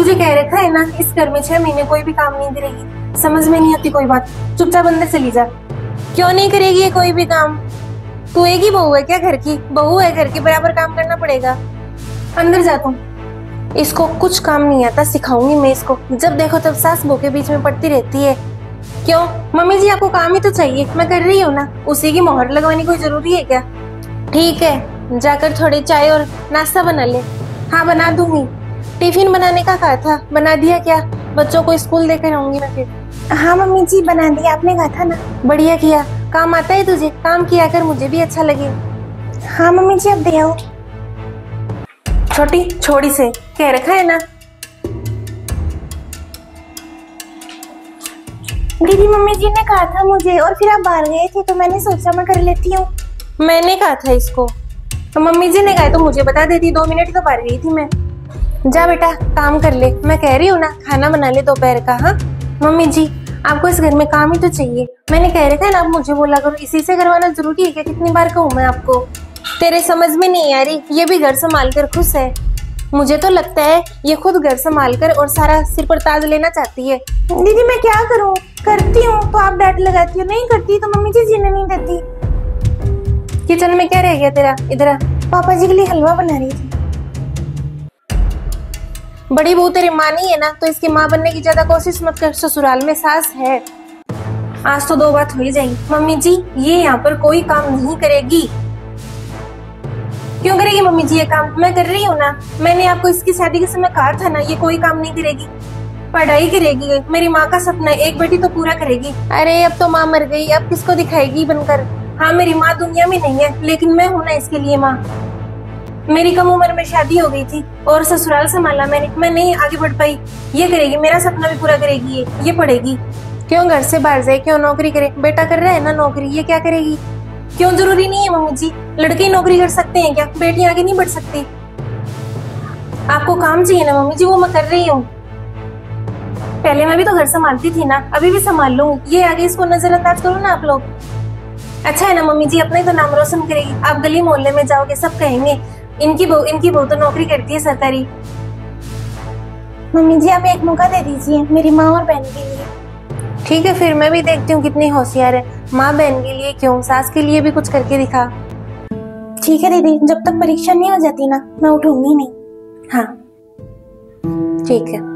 तुझे कह रखा है ना, इस घर में 6 महीने कोई भी काम नहीं करेगी। समझ में नहीं आती कोई बात, चुपचाप अंदर चली जा। क्यों नहीं करेगी ये कोई भी काम? तू एक ही बहू है क्या घर की? बहू है घर की, बराबर काम करना पड़ेगा। अंदर जा तुम। इसको कुछ काम नहीं आता, सिखाऊंगी मैं इसको। जब देखो तब सास बहू के बीच में पड़ती रहती है। क्यों मम्मी जी, आपको काम ही तो चाहिए, मैं कर रही हूँ ना। उसी की मोहर लगवानी कोई जरूरी है क्या? ठीक है, जाकर थोड़ी चाय और नाश्ता बना ले। हाँ बना दूंगी। टिफिन बनाने का कहा था, बना दिया क्या? बच्चों को स्कूल देकर आऊंगी मैं फिर। हाँ मम्मी जी बना दिया, आपने कहा था ना। बढ़िया किया। काम आता है तुझे, काम किया कर, मुझे भी अच्छा लगे। हाँ मम्मी जी अब दे आओ। छोटी छोड़ी से कह रखा है ना। दीदी मम्मी जी ने कहा था मुझे, और फिर आप बाहर गए थे तो मैंने सोचा मैं कर लेती हूँ। मैंने कहा था इसको, तो मम्मी जी ने कहा तो मुझे बता देती। 2 मिनट तो बाहर गई थी मैं। जा बेटा काम कर ले, मैं कह रही हूँ ना, खाना बना ले दोपहर का। हाँ मम्मी जी, आपको इस घर में काम ही तो चाहिए। मैंने कह रखा है ना, आप मुझे बोला करो। इसी से करवाना जरूरी है क्या? कितनी बार कहूँ मैं आपको? तेरे समझ में नहीं आ रही। ये भी घर संभाल कर खुश है। मुझे तो लगता है ये खुद घर संभाल कर और सारा सिर पर ताज लेना चाहती है। दीदी मैं क्या करूँ? करती हूँ तो आप डांट लगाती हो, नहीं करती तो मम्मी जी जीने नहीं देती। किचन में क्या रह गया तेरा? इधर आ। पापा जी के लिए हलवा बना रही थी। बड़ी बहू तेरी माँ नहीं है ना, तो इसकी माँ बनने की ज्यादा कोशिश मत कर। ससुराल में सास है। आज तो 2 बात हो ही जाएगी। मम्मी जी ये यहाँ पर कोई काम नहीं करेगी। क्यों करेगी मम्मी जी ये काम? मैं कर रही हूँ ना। मैंने आपको इसकी शादी के समय कहा था ना, ये कोई काम नहीं करेगी। पढ़ाई करेगी। मेरी माँ का सपना है, एक बेटी तो पूरा करेगी। अरे अब तो माँ मर गई, अब किसको दिखाएगी बनकर? हाँ मेरी माँ दुनिया में नहीं है, लेकिन मैं हूं ना इसके लिए माँ। मेरी कम उम्र में शादी हो गई थी और ससुराल संभाला मैंने। मैं नहीं आगे बढ़ पाई। ये करेगी, मेरा सपना भी पूरा करेगी। ये पढ़ेगी। क्यों घर से बाहर जाए? क्यों नौकरी करे? बेटा कर रहा है ना नौकरी, ये क्या करेगी? क्यों जरूरी नहीं है मम्मी जी? लड़के ही नौकरी कर सकते हैं क्या? बेटियां आगे नहीं बढ़ सकती? आपको काम चाहिए ना मम्मी जी, वो मैं कर रही हूँ। पहले मैं भी तो घर संभालती थी ना, अभी भी संभाल लूंगी। ये आगे इसको नजरअंदाज करो ना आप लोग। अच्छा है ना मम्मी जी, अपना ही तो नाम रोशन करेगी। आप गली मोहल्ले में जाओगे, सब कहेंगे इनकी बहू तो नौकरी करती है सरकारी। मम्मी जी आप एक मौका दे दीजिए मेरी माँ और बहन के लिए। ठीक है फिर, मैं भी देखती हूँ कितनी होशियार है। माँ बहन के लिए क्यों, सास के लिए भी कुछ करके दिखा। ठीक है दीदी, जब तक परीक्षा नहीं हो जाती ना, मैं उठूंगी नहीं। हाँ ठीक है।